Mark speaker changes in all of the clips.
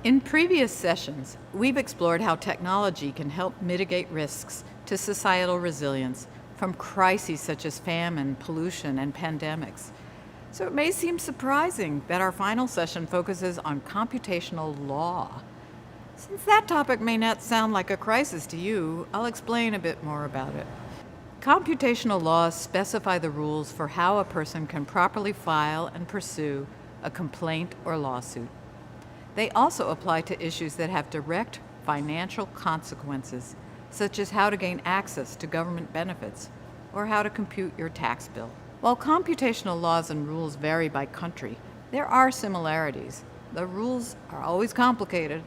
Speaker 1: In previous sessions, we've explored how technology can help mitigate risks to societal resilience from crises such as famine, pollution, and pandemics. So it may seem surprising that our final session focuses on computational law. Since that topic may not sound like a crisis to you, I'll explain a bit more about it. Computational laws specify the rules for how a person can properly file and pursue a complaint or lawsuit. They also apply to issues that have direct financial consequences, such as how to gain access to government benefits or how to compute your tax bill. While computational laws and rules vary by country, there are similarities. The rules are always complicated.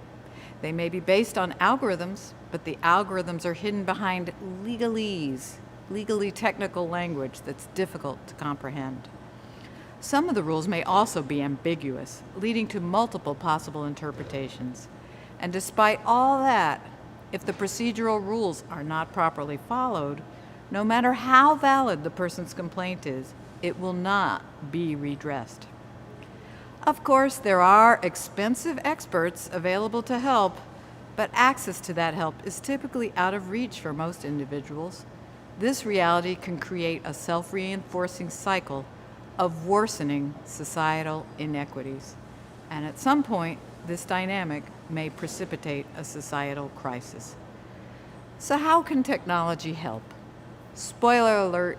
Speaker 1: They may be based on algorithms, but the algorithms are hidden behind legalese, legally technical language that's difficult to comprehend. Some of the rules may also be ambiguous, leading to multiple possible interpretations. And despite all that, if the procedural rules are not properly followed, no matter how valid the person's complaint is, it will not be redressed. Of course, there are expensive experts available to help, but access to that help is typically out of reach for most individuals. This reality can create a self-reinforcing cycle of worsening societal inequities. And at some point, this dynamic may precipitate a societal crisis. So how can technology help? Spoiler alert,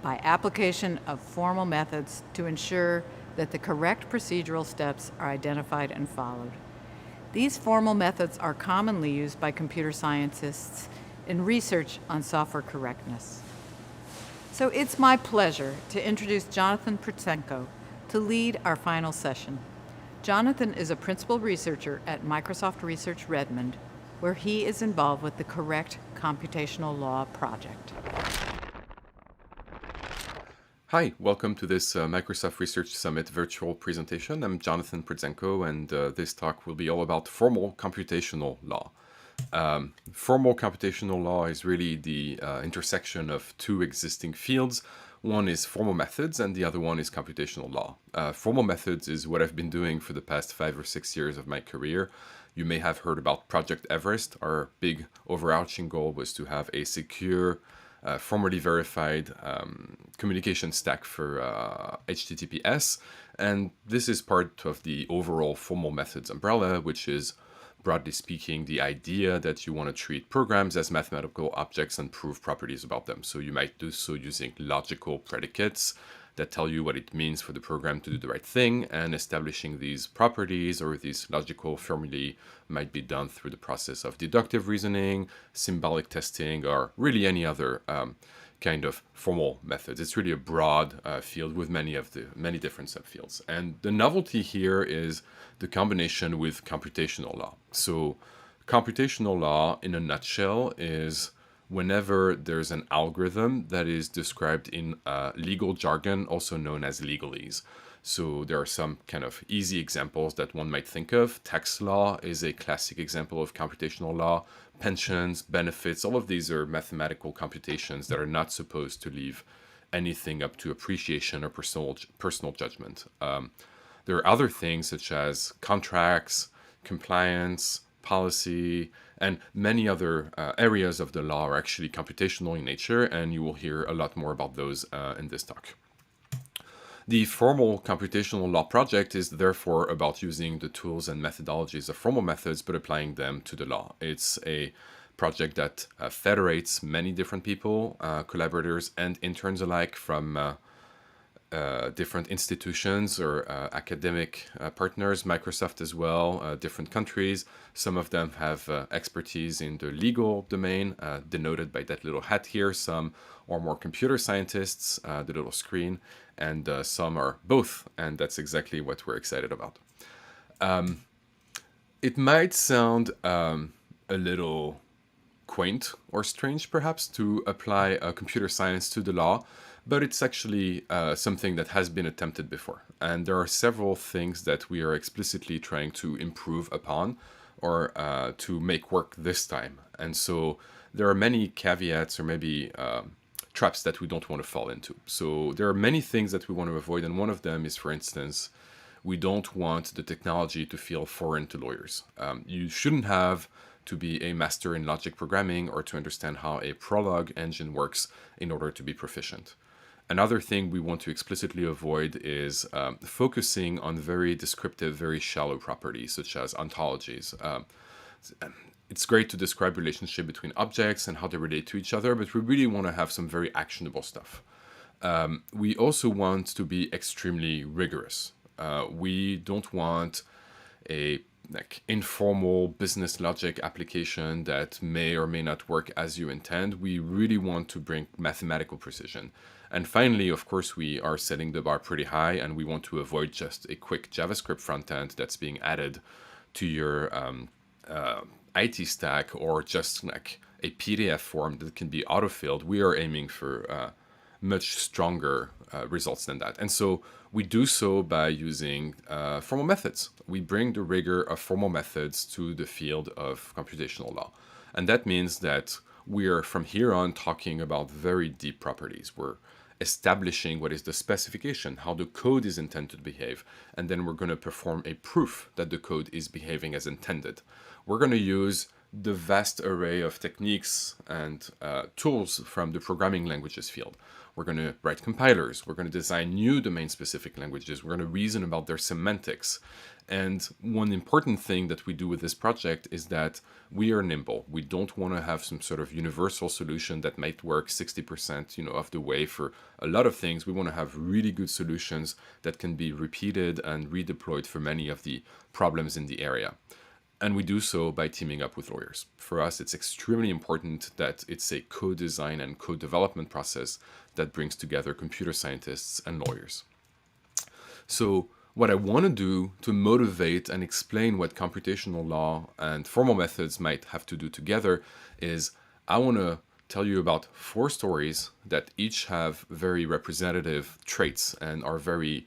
Speaker 1: by application of formal methods to ensure that the correct procedural steps are identified and followed. These formal methods are commonly used by computer scientists in research on software correctness. So it's my pleasure to introduce Jonathan Prutsenko to lead our final session. Jonathan is a principal researcher at Microsoft Research Redmond, where he is involved with the Correct Computational Law project.
Speaker 2: Hi, welcome to this Microsoft Research Summit virtual presentation. I'm Jonathan Prutsenko, and this talk will be all about formal computational law. Formal computational law is really the intersection of two existing fields. One is formal methods, and the other one is computational law. Formal methods is what I've been doing for the past 5 or 6 years of my career. You may have heard about Project Everest. Our big overarching goal was to have a secure, formally verified communication stack for HTTPS, and this is part of the overall formal methods umbrella, which is, broadly speaking, the idea that you want to treat programs as mathematical objects and prove properties about them. So you might do so using logical predicates that tell you what it means for the program to do the right thing, and establishing these properties or these logical formulae might be done through the process of deductive reasoning, symbolic testing, or really any other kind of formal methods. It's really a broad field with many different subfields. And the novelty here is the combination with computational law. So computational law, in a nutshell, is whenever there's an algorithm that is described in legal jargon, also known as legalese. So there are some kind of easy examples that one might think of. Tax law is a classic example of computational law. Pensions, benefits, all of these are mathematical computations that are not supposed to leave anything up to appreciation or personal judgment. There are other things such as contracts, compliance, policy, and many other areas of the law are actually computational in nature, and you will hear a lot more about those in this talk. The formal computational law project is therefore about using the tools and methodologies of formal methods, but applying them to the law. It's a project that federates many different people, collaborators and interns alike from different institutions or academic partners, Microsoft as well, different countries. Some of them have expertise in the legal domain, denoted by that little hat here. Some are more computer scientists, the little screen, and some are both, and that's exactly what we're excited about. It might sound a little quaint or strange, perhaps, to apply computer science to the law, but it's actually something that has been attempted before. And there are several things that we are explicitly trying to improve upon or to make work this time. And so there are many caveats or maybe traps that we don't want to fall into. So there are many things that we want to avoid, and one of them is, for instance, We don't want the technology to feel foreign to lawyers. You shouldn't have to be a master in logic programming or to understand how a Prolog engine works in order to be proficient. Another thing we want to explicitly avoid is focusing on very descriptive, very shallow properties, such as ontologies. It's great to describe relationship between objects and how they relate to each other, but we really want to have some very actionable stuff. We also want to be extremely rigorous. We don't want a informal business logic application that may or may not work as you intend. We really want to bring mathematical precision. And finally, of course, we are setting the bar pretty high, and we want to avoid just a quick JavaScript front end that's being added to your IT stack, or just like a PDF form that can be autofilled. We are aiming for much stronger results than that. And so we do so by using formal methods. We bring the rigor of formal methods to the field of computational law. And that means that we are from here on talking about very deep properties. We're establishing what is the specification, how the code is intended to behave, and then we're going to perform a proof that the code is behaving as intended. We're going to use the vast array of techniques and tools from the programming languages field. We're going to write compilers. We're going to design new domain-specific languages. We're going to reason about their semantics. And one important thing that we do with this project is that we are nimble. We don't want to have some sort of universal solution that might work 60% of the way for a lot of things. We want to have really good solutions that can be repeated and redeployed for many of the problems in the area. And we do so by teaming up with lawyers. For us, it's extremely important that it's a code design and code development process that brings together computer scientists and lawyers. So what I want to do to motivate and explain what computational law and formal methods might have to do together is I want to tell you about 4 stories that each have very representative traits and are very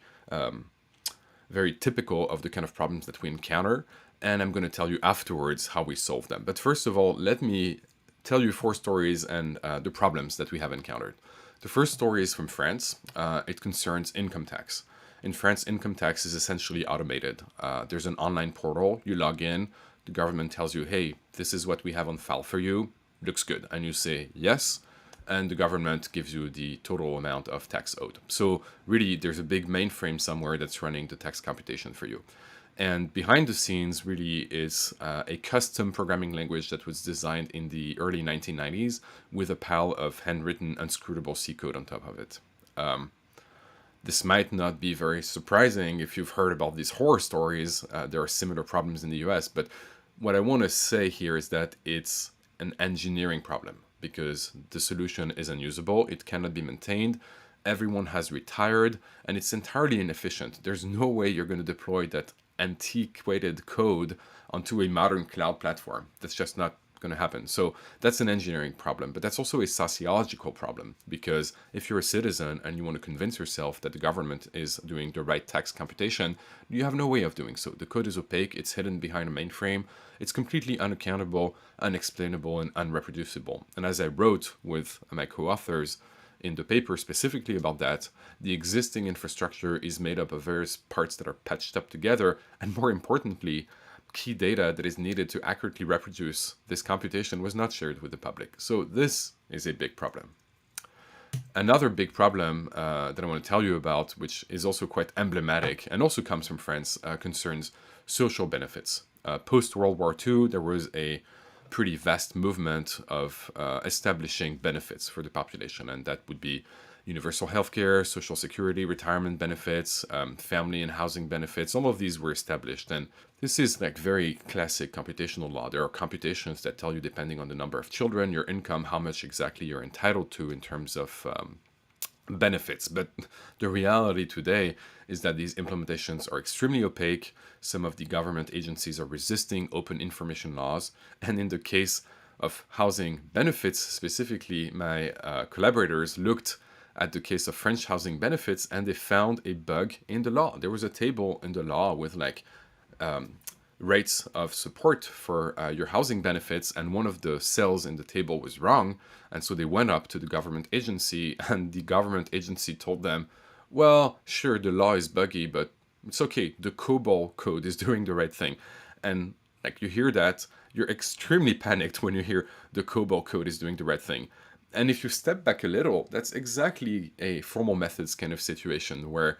Speaker 2: typical of the kind of problems that we encounter. And I'm going to tell you afterwards how we solve them. But first of all, let me tell you 4 stories and the problems that we have encountered. The first story is from France. It concerns income tax. In France, income tax is essentially automated. There's an online portal. You log in. The government tells you, hey, this is what we have on file for you. Looks good. And you say yes. And the government gives you the total amount of tax owed. So really, there's a big mainframe somewhere that's running the tax computation for you. And behind the scenes really is a custom programming language that was designed in the early 1990s with a pile of handwritten unscrutable C code on top of it. This might not be very surprising if you've heard about these horror stories. There are similar problems in the US, but what I want to say here is that it's an engineering problem because the solution is unusable, it cannot be maintained, everyone has retired, and it's entirely inefficient. There's no way you're going to deploy that antiquated code onto a modern cloud platform. That's just not going to happen. So that's an engineering problem, but that's also a sociological problem because if you're a citizen and you want to convince yourself that the government is doing the right tax computation, you have no way of doing so. The code is opaque, it's hidden behind a mainframe, it's completely unaccountable, unexplainable, and unreproducible. And as I wrote with my co-authors in the paper specifically about that, the existing infrastructure is made up of various parts that are patched up together, and more importantly, key data that is needed to accurately reproduce this computation was not shared with the public. So this is a big problem. Another big problem that I want to tell you about, which is also quite emblematic and also comes from France, concerns social benefits. Post-World War II, there was a pretty vast movement of establishing benefits for the population, and that would be universal healthcare, social security, retirement benefits, family and housing benefits. All of these were established, and this is like very classic computational law. There are computations that tell you, depending on the number of children, your income, how much exactly you're entitled to in terms of benefits. But the reality today is that these implementations are extremely opaque. Some of the government agencies are resisting open information laws. And in the case of housing benefits specifically, my collaborators looked at the case of French housing benefits and they found a bug in the law. There was a table in the law with rates of support for your housing benefits, and one of the cells in the table was wrong, and so they went up to the government agency, and the government agency told them, well, sure, the law is buggy, but It's okay. The COBOL code is doing the right thing. And like you hear that, you're extremely panicked when you hear the COBOL code is doing the right thing. And if you step back a little, that's exactly a formal methods kind of situation where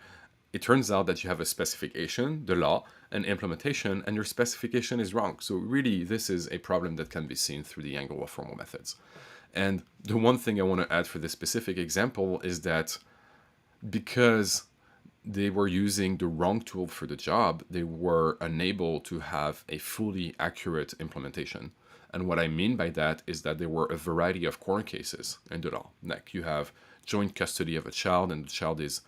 Speaker 2: it turns out that you have a specification, the law, an implementation, and your specification is wrong. So really, this is a problem that can be seen through the angle of formal methods. And the one thing I want to add for this specific example is that because they were using the wrong tool for the job, they were unable to have a fully accurate implementation. And what I mean by that is that there were a variety of corner cases in the law. Like you have joint custody of a child, and the child is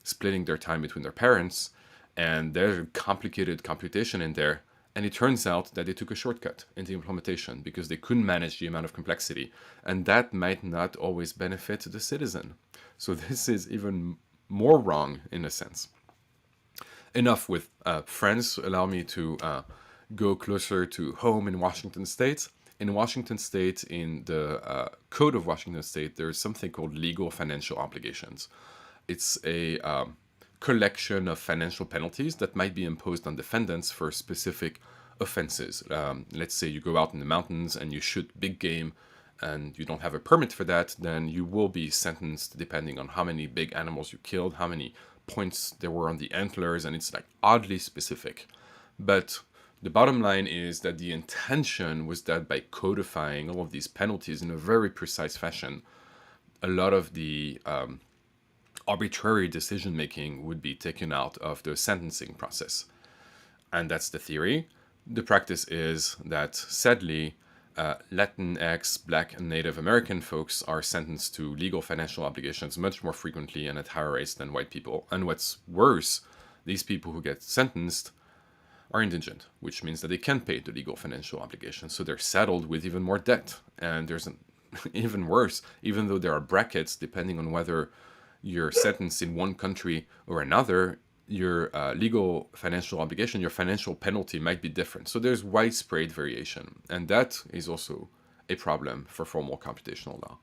Speaker 2: splitting their time between their parents, and there's a complicated computation in there. And it turns out that they took a shortcut in the implementation because they couldn't manage the amount of complexity. And that might not always benefit the citizen. So this is even more wrong in a sense. Enough with friends. Allow me to go closer to home in Washington State. In Washington State, in the Code of Washington State, there is something called legal financial obligations. It's a collection of financial penalties that might be imposed on defendants for specific offenses. Let's say you go out in the mountains and you shoot big game and you don't have a permit for that, then you will be sentenced depending on how many big animals you killed, how many points there were on the antlers, and it's like oddly specific. But the bottom line is that the intention was that by codifying all of these penalties in a very precise fashion, a lot of the arbitrary decision making would be taken out of the sentencing process. And that's the theory. The practice is that, sadly, Latinx, Black, and Native American folks are sentenced to legal financial obligations much more frequently and at higher rates than white people. And what's worse, these people who get sentenced are indigent, which means that they can't pay the legal financial obligations. So they're saddled with even more debt. And there's an even worse, even though there are brackets depending on whether you're sentenced in one country or another, your legal financial obligation, your financial penalty might be different. So there's widespread variation. And that is also a problem for formal computational law.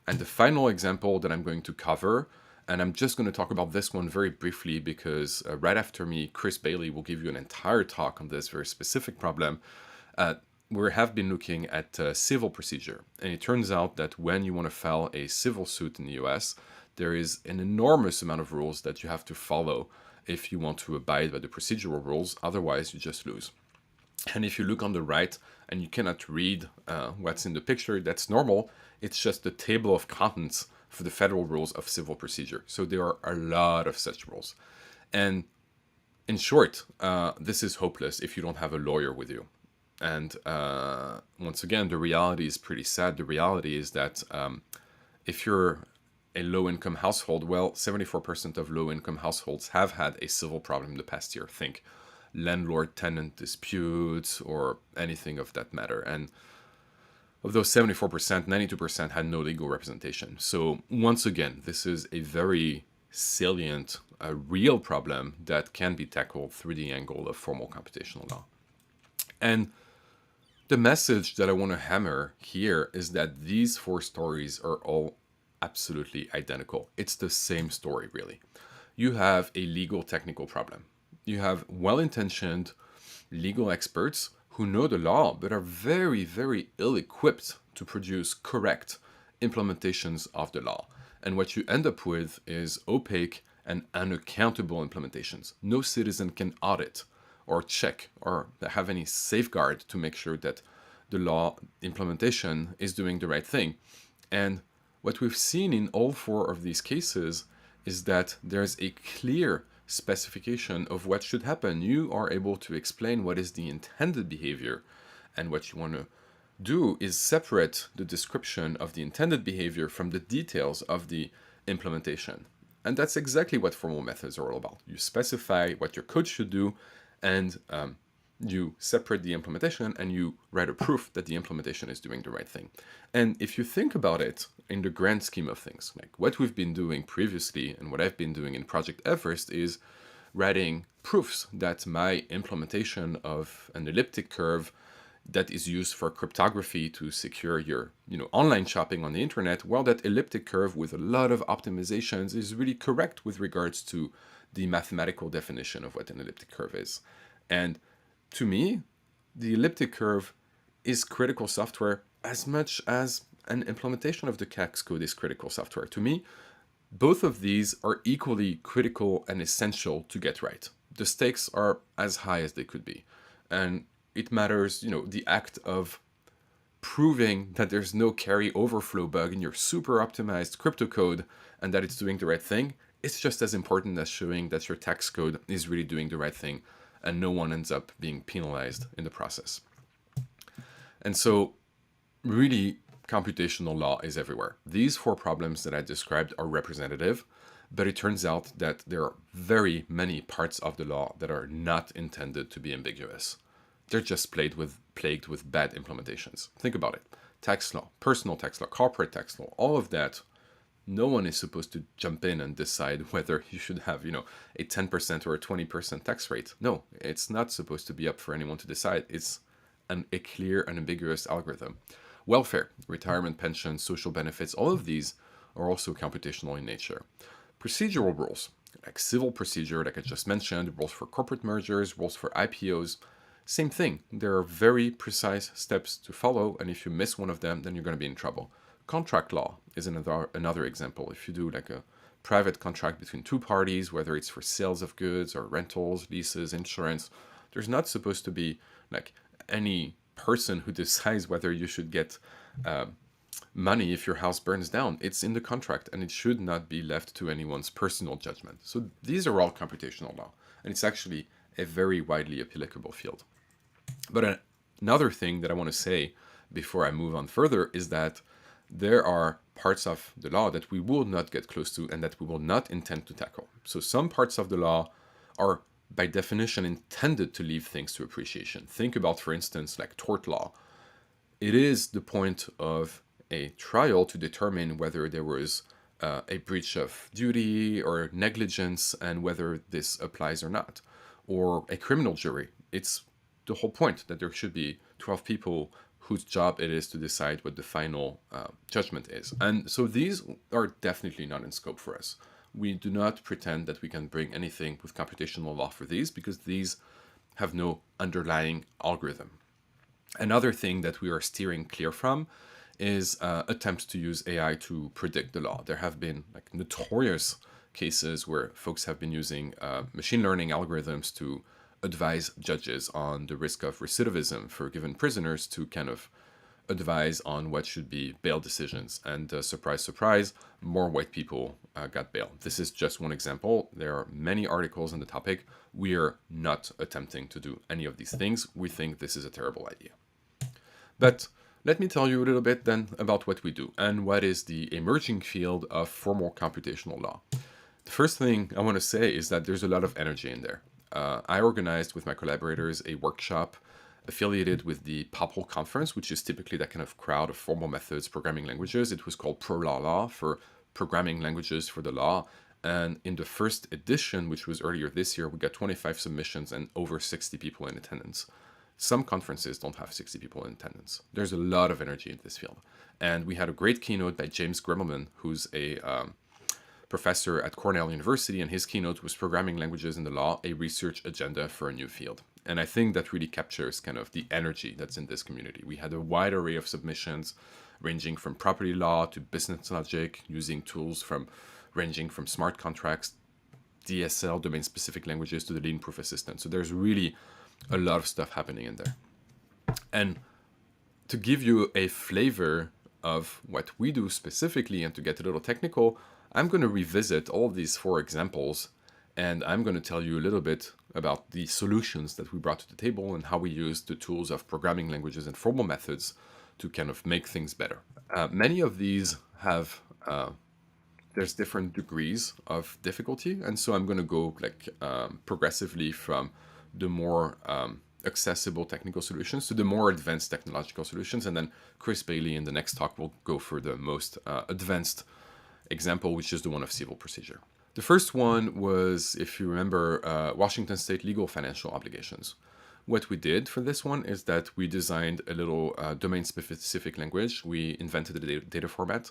Speaker 2: And the final example that I'm going to cover, and I'm just going to talk about this one very briefly because right after me, Chris Bailey will give you an entire talk on this very specific problem. We have been looking at civil procedure. And it turns out that when you want to file a civil suit in the US, there is an enormous amount of rules that you have to follow if you want to abide by the procedural rules. Otherwise, you just lose. And if you look on the right and you cannot read what's in the picture, that's normal. It's just the table of contents for the federal rules of civil procedure. So there are a lot of such rules. And in short, this is hopeless if you don't have a lawyer with you. And once again, the reality is pretty sad. The reality is that if you're a low-income household, well, 74% of low-income households have had a civil problem in the past year. Think landlord-tenant disputes or anything of that matter. And of those 74%, 92% had no legal representation. So once again, this is a very salient, a real problem that can be tackled through the angle of formal computational law. And the message that I want to hammer here is that these four stories are all absolutely identical. It's the same story, really. You have a legal technical problem. You have well-intentioned legal experts who know the law but are very, very ill-equipped to produce correct implementations of the law. And what you end up with is opaque and unaccountable implementations. No citizen can audit or check or have any safeguard to make sure that the law implementation is doing the right thing. And what we've seen in all four of these cases is that there's a clear specification of what should happen. You are able to explain what is the intended behavior, and what you want to do is separate the description of the intended behavior from the details of the implementation. And that's exactly what formal methods are all about. You specify what your code should do, and you separate the implementation, and you write a proof that the implementation is doing the right thing. And if you think about it in the grand scheme of things, like what we've been doing previously and what I've been doing in Project Everest is writing proofs that my implementation of an elliptic curve that is used for cryptography to secure your online shopping on the internet, well, that elliptic curve with a lot of optimizations is really correct with regards to the mathematical definition of what an elliptic curve is. And to me, the elliptic curve is critical software as much as an implementation of the CAX code is critical software. To me, both of these are equally critical and essential to get right. The stakes are as high as they could be. And it matters, the act of proving that there's no carry overflow bug in your super optimized crypto code and that it's doing the right thing. It's just as important as showing that your tax code is really doing the right thing and no one ends up being penalized in the process. And so, really, computational law is everywhere. These 4 problems that I described are representative, but it turns out that there are very many parts of the law that are not intended to be ambiguous. They're just plagued with bad implementations. Think about it. Tax law, personal tax law, corporate tax law, all of that, no one is supposed to jump in and decide whether you should have, a 10% or a 20% tax rate. No, it's not supposed to be up for anyone to decide. It's a clear and ambiguous algorithm. Welfare, retirement pensions, social benefits, all of these are also computational in nature. Procedural rules, like civil procedure, like I just mentioned, rules for corporate mergers, rules for IPOs, same thing. There are very precise steps to follow, and if you miss one of them, then you're going to be in trouble. Contract law is another example. If you do like a private contract between 2 parties, whether it's for sales of goods or rentals, leases, insurance, there's not supposed to be like any person who decides whether you should get money if your house burns down. It's in the contract, and it should not be left to anyone's personal judgment. So these are all computational law, and it's actually a very widely applicable field. But another thing that I want to say before I move on further is that there are parts of the law that we will not get close to and that we will not intend to tackle. So some parts of the law are by definition intended to leave things to appreciation. Think about, for instance, like tort law. It is the point of a trial to determine whether there was a breach of duty or negligence and whether this applies or not. Or a criminal jury. It's the whole point that there should be 12 people whose job it is to decide what the final judgment is. And so these are definitely not in scope for us. We do not pretend that we can bring anything with computational law for these because these have no underlying algorithm. Another thing that we are steering clear from is attempts to use AI to predict the law. There have been like notorious cases where folks have been using machine learning algorithms to advise judges on the risk of recidivism for given prisoners to kind of advise on what should be bail decisions. And surprise, surprise, more white people got bail. This is just one example. There are many articles on the topic. We are not attempting to do any of these things. We think this is a terrible idea. But let me tell you a little bit then about what we do and what is the emerging field of formal computational law. The first thing I want to say is that there's a lot of energy in there. I organized with my collaborators a workshop affiliated with the POPL conference, which is typically that kind of crowd of formal methods programming languages. It was called Pro Law for Programming Languages for the Law. And in the first edition, which was earlier this year, we got 25 submissions and over 60 people in attendance. Some conferences don't have 60 people in attendance. There's a lot of energy in this field. And we had a great keynote by James Grimmelman, who's a professor at Cornell University, and his keynote was Programming Languages in the Law, a Research Agenda for a New Field. And I think that really captures kind of the energy that's in this community. We had a wide array of submissions ranging from property law to business logic, using tools ranging from smart contracts, DSL, domain-specific languages, to the lean proof assistant. So there's really a lot of stuff happening in there. And to give you a flavor of what we do specifically and to get a little technical, I'm going to revisit all of these 4 examples, and I'm going to tell you a little bit about the solutions that we brought to the table and how we use the tools of programming languages and formal methods to kind of make things better. Many of these have, there's different degrees of difficulty, and so I'm going to go like progressively from the more accessible technical solutions to the more advanced technological solutions, and then Chris Bailey in the next talk will go for the most advanced example, which is the one of civil procedure. The first one was, if you remember, Washington State legal financial obligations. What we did for this one is that we designed a little domain-specific language. We invented a data format,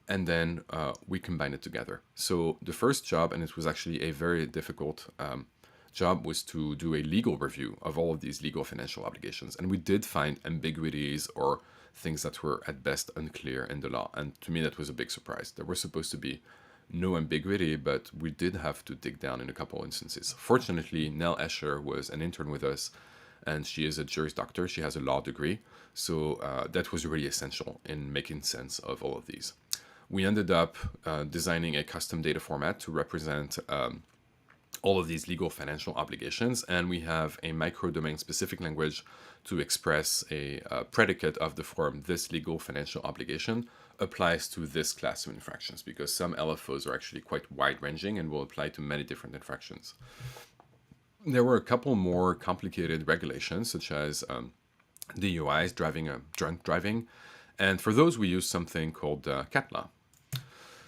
Speaker 2: and then we combined it together. So the first job, and it was actually a very difficult job, was to do a legal review of all of these legal financial obligations. And we did find ambiguities or things that were at best unclear in the law. And to me, that was a big surprise. There was supposed to be no ambiguity, but we did have to dig down in a couple instances. Fortunately, Nell Escher was an intern with us, and she is a Juris Doctor. She has a law degree. So that was really essential in making sense of all of these. We ended up designing a custom data format to represent all of these legal financial obligations, and we have a micro-domain specific language to express a predicate of the form this legal financial obligation applies to this class of infractions, because some LFOs are actually quite wide-ranging and will apply to many different infractions. There were a couple more complicated regulations, such as DUIs, drunk driving, and for those we use something called Catala.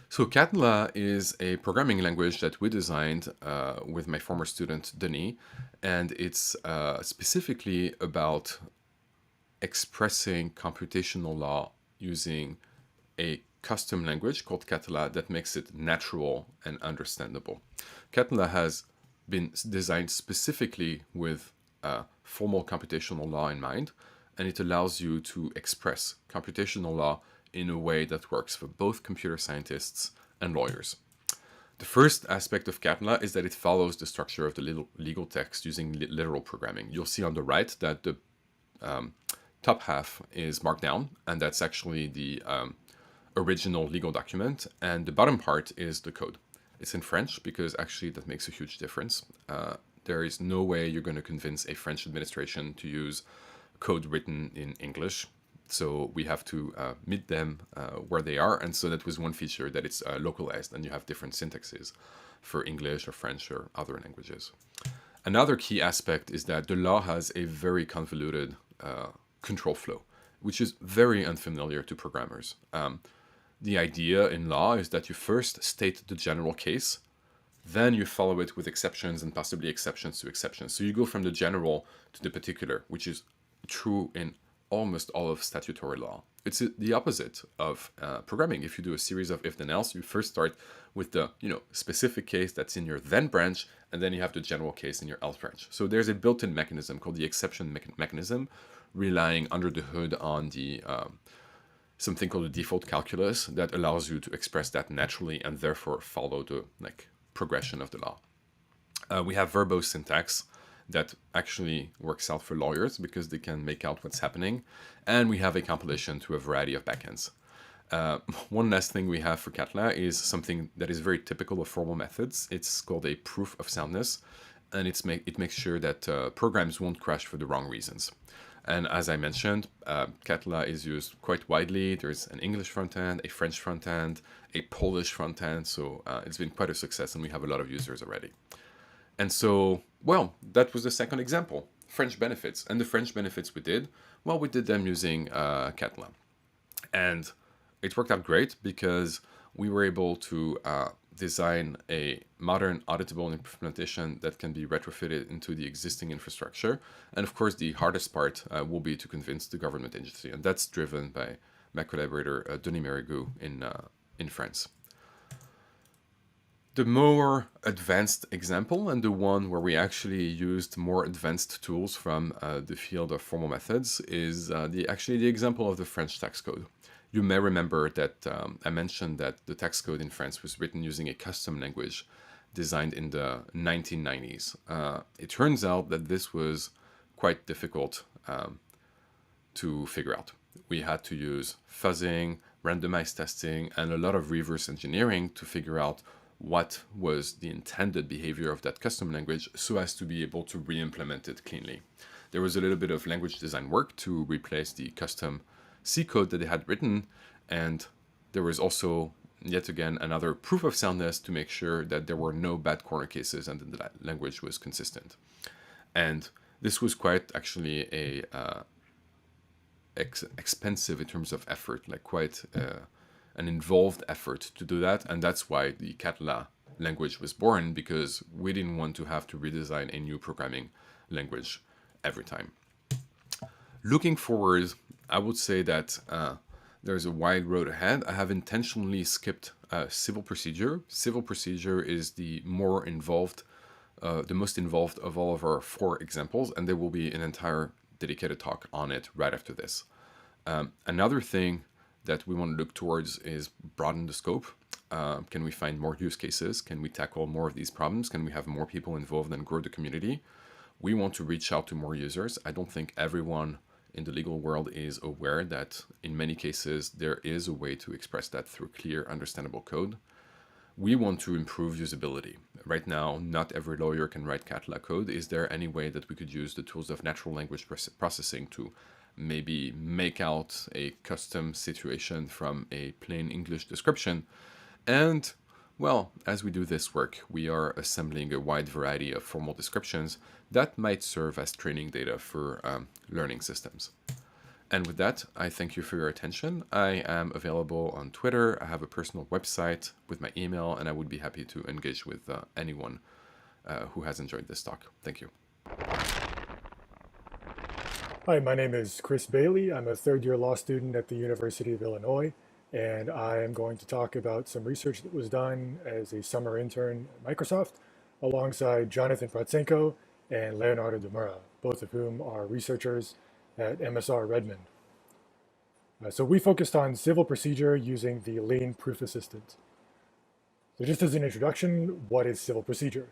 Speaker 2: So Catala is a programming language that we designed with my former student, Denis, and it's specifically about expressing computational law using a custom language called Catala that makes it natural and understandable. Catala has been designed specifically with formal computational law in mind, and it allows you to express computational law in a way that works for both computer scientists and lawyers. The first aspect of Catala is that it follows the structure of the legal text using literal programming. You'll see on the right that the top half is marked down, and that's actually the original legal document, and the bottom part is the code. It's in French because actually that makes a huge difference. There is no way you're going to convince a French administration to use code written in English. So we have to meet them where they are. And so that was one feature, that it's localized and you have different syntaxes for English or French or other languages. Another key aspect is that the law has a very convoluted control flow, which is very unfamiliar to programmers. The idea in law is that you first state the general case, then you follow it with exceptions and possibly exceptions to exceptions. So you go from the general to the particular, which is true in almost all of statutory law. It's the opposite of programming. If you do a series of if then else, you first start with the specific case that's in your then branch, and then you have the general case in your else branch. So there's a built-in mechanism called the exception mechanism, relying under the hood on the something called the default calculus that allows you to express that naturally and therefore follow the progression of the law. We have verbose syntax that actually works out for lawyers because they can make out what's happening. And we have a compilation to a variety of backends. One last thing we have for Catala is something that is very typical of formal methods. It's called a proof of soundness, and it makes sure that programs won't crash for the wrong reasons. And as I mentioned, Catala is used quite widely. There's an English front end, a French front end, a Polish front end. So it's been quite a success, and we have a lot of users already. And so, well, that was the second example, French benefits. And the French benefits we did them using Catala. And it worked out great because we were able to design a modern auditable implementation that can be retrofitted into the existing infrastructure. And of course, the hardest part will be to convince the government agency. And that's driven by my collaborator, Denis Mérigout in France. The more advanced example, and the one where we actually used more advanced tools from the field of formal methods, is the example of the French tax code. You may remember that I mentioned that the tax code in France was written using a custom language designed in the 1990s. It turns out that this was quite difficult to figure out. We had to use fuzzing, randomized testing, and a lot of reverse engineering to figure out what was the intended behavior of that custom language so as to be able to re-implement it cleanly. There was a little bit of language design work to replace the custom C code that they had written, and there was also, yet again, another proof of soundness to make sure that there were no bad corner cases and that the language was consistent. And this was quite actually expensive in terms of effort, quite an involved effort to do that, and that's why the Catala language was born, because we didn't want to have to redesign a new programming language. every time. Looking forward, I would say that there's a wide road ahead. I have intentionally skipped civil procedure. Civil procedure is the more involved, the most involved of all of our 4 examples, and there will be an entire dedicated talk on it right after this. Another thing that we want to look towards is broaden the scope. Can we find more use cases? Can we tackle more of these problems? Can we have more people involved and grow the community? We want to reach out to more users. I don't think everyone in the legal world is aware that in many cases there is a way to express that through clear, understandable code. We want to improve usability. Right now, not every lawyer can write Catala code. Is there any way that we could use the tools of natural language processing to maybe make out a custom situation from a plain English description? And, well, as we do this work, we are assembling a wide variety of formal descriptions that might serve as training data for learning systems. And with that, I thank you for your attention. I am available on Twitter. I have a personal website with my email, and I would be happy to engage with anyone who has enjoyed this talk. Thank you.
Speaker 3: Hi, my name is Chris Bailey. I'm a third-year law student at the University of Illinois, and I am going to talk about some research that was done as a summer intern at Microsoft alongside Jonathan Protsenko and Leonardo Demura, both of whom are researchers at MSR Redmond. So we focused on civil procedure using the Lean Proof Assistant. So just as an introduction, what is civil procedure?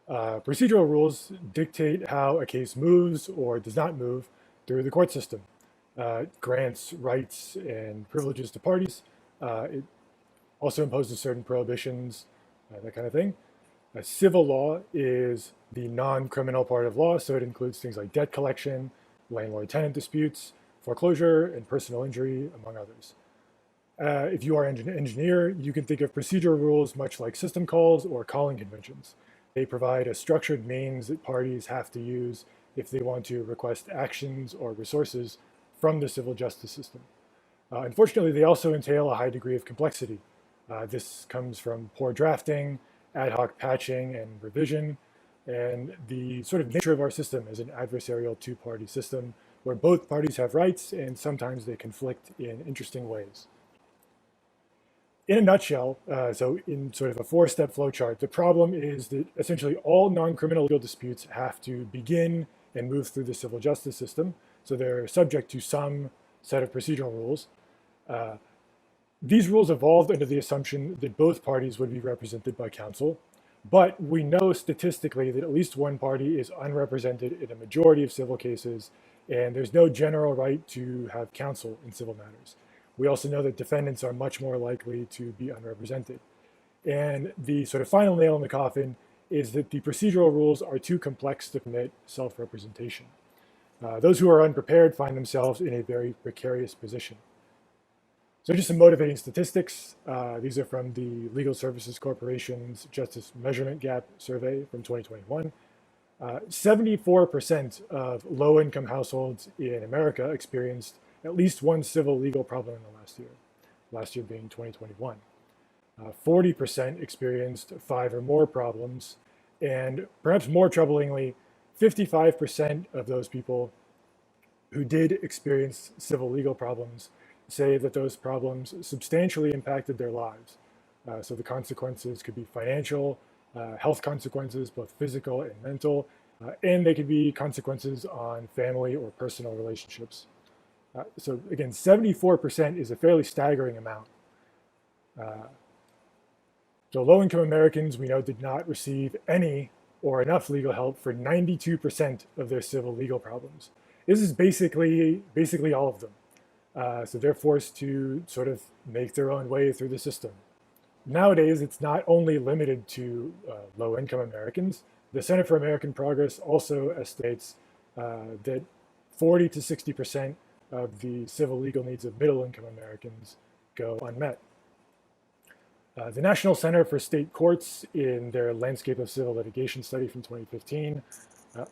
Speaker 3: Procedural rules dictate how a case moves or does not move through the court system. It grants rights and privileges to parties. It also imposes certain prohibitions, that kind of thing. Civil law is the non-criminal part of law, so it includes things like debt collection, landlord-tenant disputes, foreclosure, and personal injury, among others. If you are an engineer, you can think of procedural rules much like system calls or calling conventions. They provide a structured means that parties have to use if they want to request actions or resources from the civil justice system. Unfortunately, they also entail a high degree of complexity. This comes from poor drafting, ad hoc patching and revision, and the sort of nature of our system is an adversarial two-party system where both parties have rights and sometimes they conflict in interesting ways. In a nutshell, so in sort of a 4-step flowchart, the problem is that essentially all non-criminal legal disputes have to begin and move through the civil justice system. So they're subject to some set of procedural rules. These rules evolved under the assumption that both parties would be represented by counsel, but we know statistically that at least one party is unrepresented in a majority of civil cases, and there's no general right to have counsel in civil matters. We also know that defendants are much more likely to be unrepresented. And the sort of final nail in the coffin is that the procedural rules are too complex to permit self-representation. Those who are unprepared find themselves in a very precarious position. So just some motivating statistics. These are from the Legal Services Corporation's Justice Measurement Gap Survey from 2021. 74% of low-income households in America experienced at least one civil legal problem in the last year being 2021. 40% experienced 5 or more problems, and perhaps more troublingly, 55% of those people who did experience civil legal problems say that those problems substantially impacted their lives. So the consequences could be financial, health consequences, both physical and mental, and they could be consequences on family or personal relationships. So again, 74% is a fairly staggering amount. So low-income Americans, we know, did not receive any or enough legal help for 92% of their civil legal problems. This is basically all of them. So they're forced to sort of make their own way through the system. Nowadays, it's not only limited to low-income Americans. The Center for American Progress also estimates that 40 to 60% of the civil legal needs of middle-income Americans go unmet. The National Center for State Courts, in their Landscape of Civil Litigation study from 2015,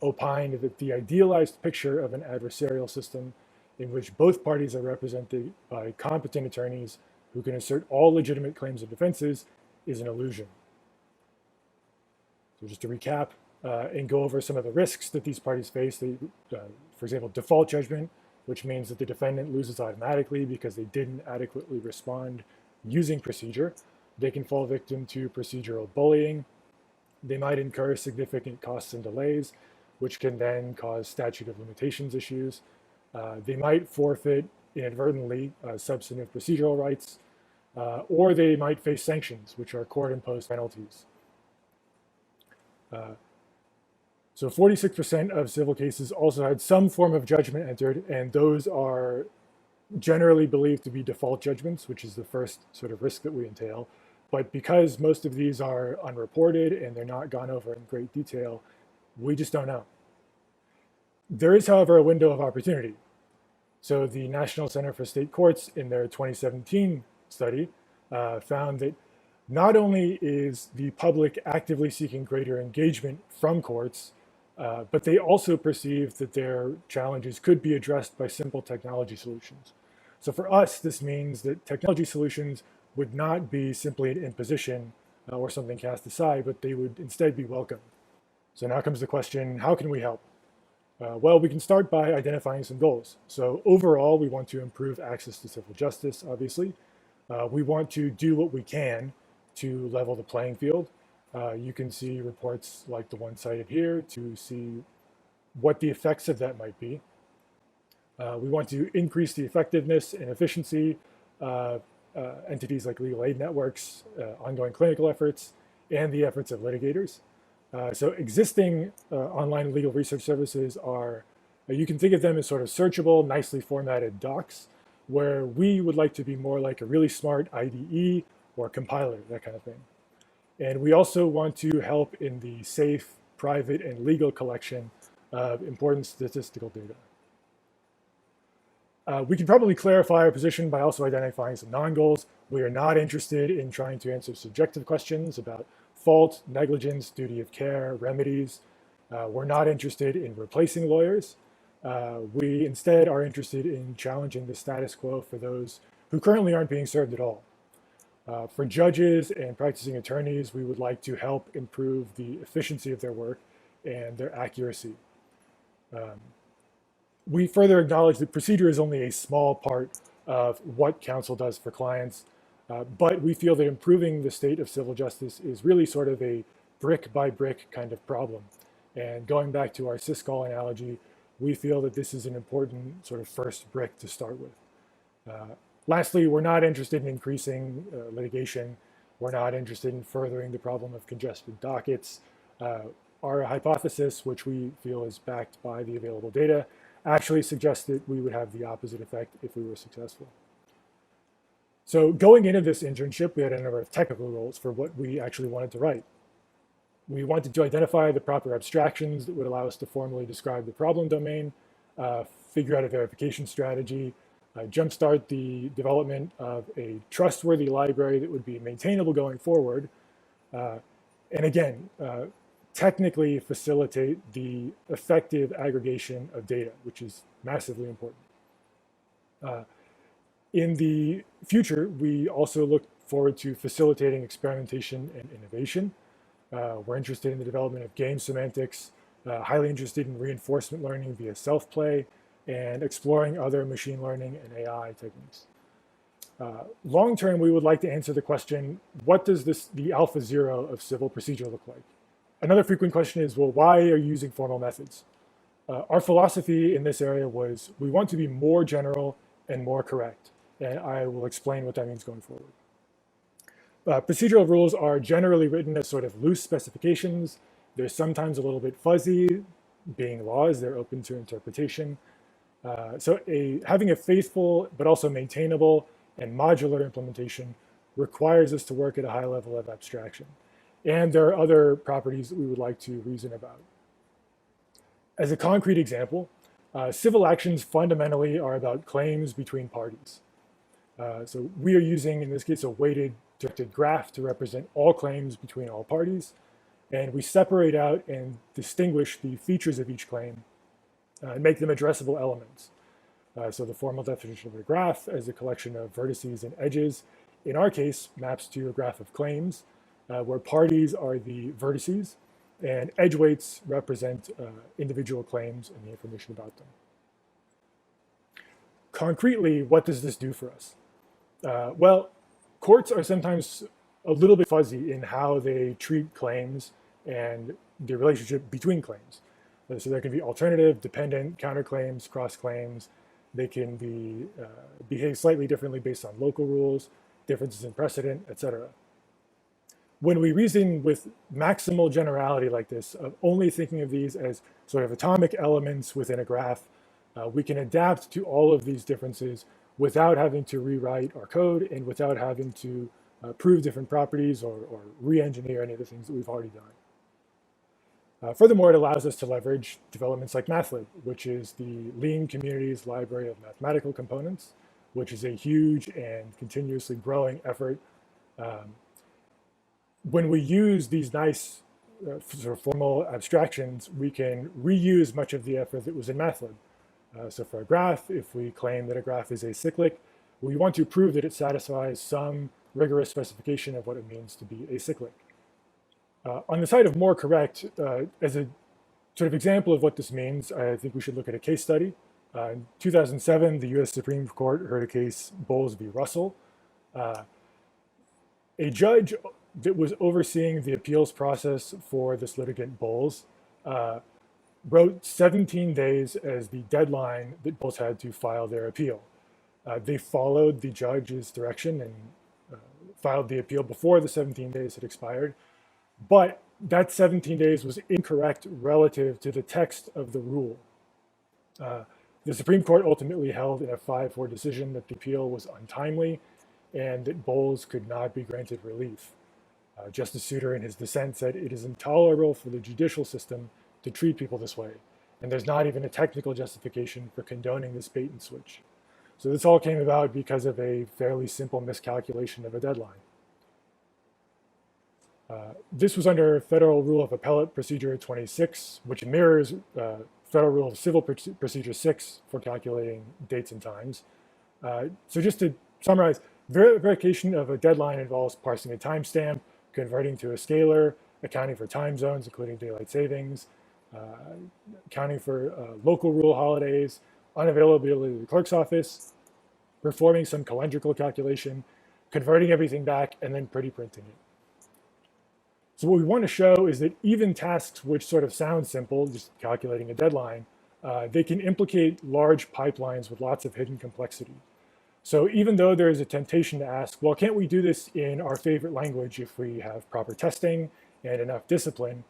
Speaker 3: opined that the idealized picture of an adversarial system in which both parties are represented by competent attorneys who can assert all legitimate claims and defenses is an illusion. So just to recap, and go over some of the risks that these parties face. For example, default judgment, which means that the defendant loses automatically because they didn't adequately respond using procedure. They can fall victim to procedural bullying. They might incur significant costs and delays, which can then cause statute of limitations issues. They might forfeit inadvertently substantive procedural rights, or they might face sanctions, which are court-imposed penalties. So 46% of civil cases also had some form of judgment entered, and those are generally believed to be default judgments, which is the first sort of risk that we entail. But because most of these are unreported and they're not gone over in great detail, we just don't know. There is, however, a window of opportunity. So the National Center for State Courts, in their 2017 study, found that not only is the public actively seeking greater engagement from courts, but they also perceive that their challenges could be addressed by simple technology solutions. So for us, this means that technology solutions would not be simply an imposition or something cast aside, but they would instead be welcome. So now comes the question, how can we help? Well, we can start by identifying some goals. So overall, we want to improve access to civil justice, obviously. We want to do what we can to level the playing field. You can see reports like the one cited here to see what the effects of that might be. We want to increase the effectiveness and efficiency of entities like legal aid networks, ongoing clinical efforts, and the efforts of litigators. So existing online legal research services are, you can think of them as sort of searchable, nicely formatted docs, where we would like to be more like a really smart IDE or compiler, that kind of thing. And we also want to help in the safe, private, and legal collection of important statistical data. We can probably clarify our position by also identifying some non-goals. We are not interested in trying to answer subjective questions about fault, negligence, duty of care, remedies. We're not interested in replacing lawyers. We instead are interested in challenging the status quo for those who currently aren't being served at all. For judges and practicing attorneys, we would like to help improve the efficiency of their work and their accuracy. We further acknowledge that procedure is only a small part of what counsel does for clients, but we feel that improving the state of civil justice is really sort of a brick by brick kind of problem. And going back to our syscall analogy, we feel that this is an important sort of first brick to start with. Lastly, we're not interested in increasing litigation. We're not interested in furthering the problem of congested dockets. Our hypothesis, which we feel is backed by the available data, actually suggests that we would have the opposite effect if we were successful. So going into this internship, we had a number of technical goals for what we actually wanted to write. We wanted to identify the proper abstractions that would allow us to formally describe the problem domain, figure out a verification strategy, jumpstart the development of a trustworthy library that would be maintainable going forward, and again, technically facilitate the effective aggregation of data, which is massively important. In the future, we also look forward to facilitating experimentation and innovation. We're interested in the development of game semantics, highly interested in reinforcement learning via self-play, and exploring other machine learning and AI techniques. Long-term, we would like to answer the question, what does the alpha zero of civil procedure look like? Another frequent question is, well, why are you using formal methods? Our philosophy in this area was, we want to be more general and more correct. And I will explain what that means going forward. Procedural rules are generally written as sort of loose specifications. They're sometimes a little bit fuzzy. Being laws, they're open to interpretation. So having a faithful but also maintainable and modular implementation requires us to work at a high level of abstraction. And there are other properties that we would like to reason about. As a concrete example, civil actions fundamentally are about claims between parties. So we are using, in this case, a weighted directed graph to represent all claims between all parties. And we separate out and distinguish the features of each claim and make them addressable elements. So the formal definition of a graph as a collection of vertices and edges, in our case, maps to a graph of claims, where parties are the vertices and edge weights represent individual claims and the information about them. Concretely, what does this do for us? Well, courts are sometimes a little bit fuzzy in how they treat claims and the relationship between claims. So there can be alternative, dependent, counterclaims, cross-claims. They can be behave slightly differently based on local rules, differences in precedent, etc. When we reason with maximal generality like this, of only thinking of these as sort of atomic elements within a graph, we can adapt to all of these differences without having to rewrite our code and without having to prove different properties or re-engineer any of the things that we've already done. Furthermore, it allows us to leverage developments like MathLib, which is the Lean community's library of mathematical components, which is a huge and continuously growing effort. When we use these nice sort of formal abstractions, we can reuse much of the effort that was in MathLib. So for a graph, if we claim that a graph is acyclic, we want to prove that it satisfies some rigorous specification of what it means to be acyclic. On the side of more correct, as a sort of example of what this means, I think we should look at a case study. In 2007, the US Supreme Court heard a case, Bowles v. Russell. A judge that was overseeing the appeals process for this litigant, Bowles, wrote 17 days as the deadline that Bowles had to file their appeal. They followed the judge's direction and filed the appeal before the 17 days had expired, but that 17 days was incorrect relative to the text of the rule. The Supreme Court ultimately held in a 5-4 decision that the appeal was untimely and that Bowles could not be granted relief. Justice Souter, in his dissent, said it is intolerable for the judicial system to treat people this way, and there's not even a technical justification for condoning this bait and switch. So this all came about because of a fairly simple miscalculation of a deadline. This was under Federal Rule of Appellate Procedure 26, which mirrors Federal Rule of Civil Procedure 6 for calculating dates and times. So just to summarize, verification of a deadline involves parsing a timestamp, converting to a scalar, accounting for time zones, including daylight savings, accounting for local rule holidays, unavailability of the clerk's office, performing some calendrical calculation, converting everything back, and then pretty printing it. So what we want to show is that even tasks which sort of sound simple, just calculating a deadline, they can implicate large pipelines with lots of hidden complexity. So even though there is a temptation to ask, well, can't we do this in our favorite language if we have proper testing and enough discipline?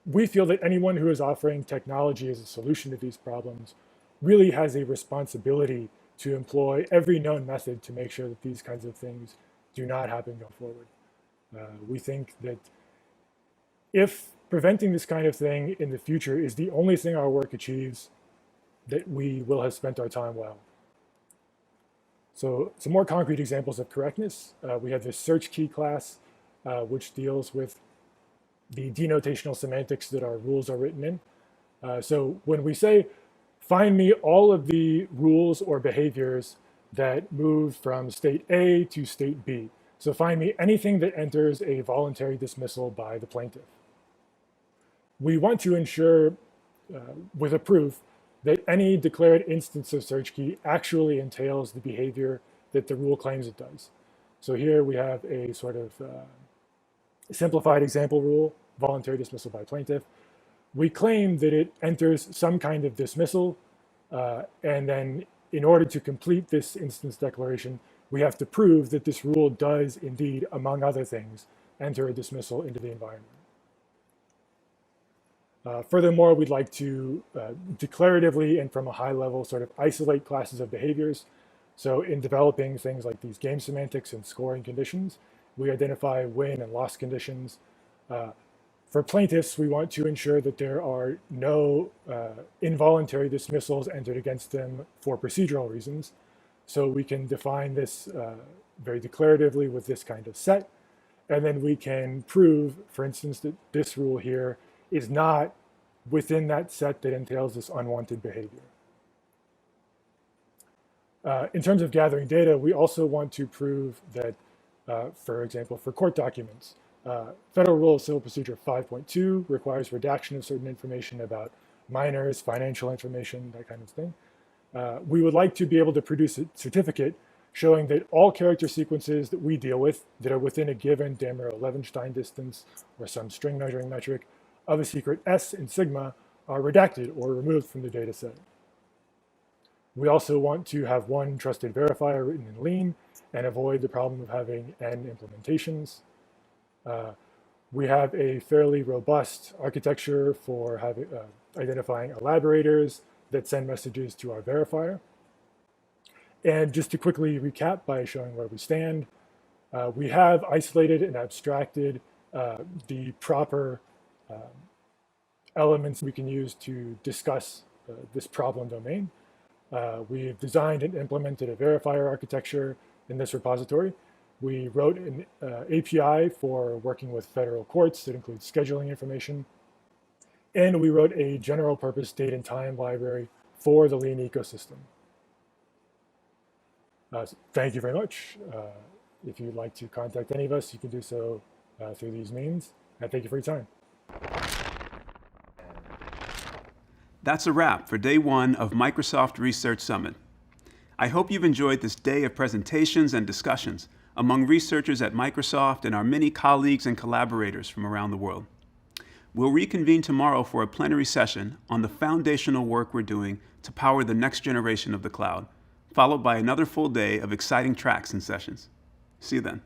Speaker 3: We feel that anyone who is offering technology as a solution to these problems really has a responsibility to employ every known method to make sure that these kinds of things do not happen going forward. We think that if preventing this kind of thing in the future is the only thing our work achieves, that we will have spent our time well. So some more concrete examples of correctness. We have this search key class, which deals with the denotational semantics that our rules are written in. So when we say, find me all of the rules or behaviors that move from state A to state B. So find me anything that enters a voluntary dismissal by the plaintiff. We want to ensure with a proof that any declared instance of search key actually entails the behavior that the rule claims it does. So here we have a sort of simplified example rule, voluntary dismissal by plaintiff. We claim that it enters some kind of dismissal, and then in order to complete this instance declaration, we have to prove that this rule does indeed, among other things, enter a dismissal into the environment. Furthermore, we'd like to declaratively and from a high level sort of isolate classes of behaviors. So in developing things like these game semantics and scoring conditions, we identify win and loss conditions. For plaintiffs, we want to ensure that there are no involuntary dismissals entered against them for procedural reasons. So we can define this very declaratively with this kind of set. And then we can prove, for instance, that this rule here is not within that set that entails this unwanted behavior. In terms of gathering data, we also want to prove that, for example, for court documents, Federal Rule of Civil Procedure 5.2 requires redaction of certain information about minors, financial information, that kind of thing. We would like to be able to produce a certificate showing that all character sequences that we deal with that are within a given Damer-Levenstein distance or some string measuring metric of a secret S in sigma are redacted or removed from the data set. We also want to have one trusted verifier written in lean and avoid the problem of having n implementations. We have a fairly robust architecture for identifying elaborators that send messages to our verifier. And just to quickly recap by showing where we stand, we have isolated and abstracted the proper elements we can use to discuss this problem domain. We've designed and implemented a verifier architecture in this repository. We wrote an API for working with federal courts that includes scheduling information. And we wrote a general purpose date and time library for the lean ecosystem. Thank you very much. If you'd like to contact any of us, you can do so through these means. And thank you for your time.
Speaker 4: That's a wrap for day one of Microsoft Research Summit. I hope you've enjoyed this day of presentations and discussions among researchers at Microsoft and our many colleagues and collaborators from around the world. We'll reconvene tomorrow for a plenary session on the foundational work we're doing to power the next generation of the cloud, followed by another full day of exciting tracks and sessions. See you then.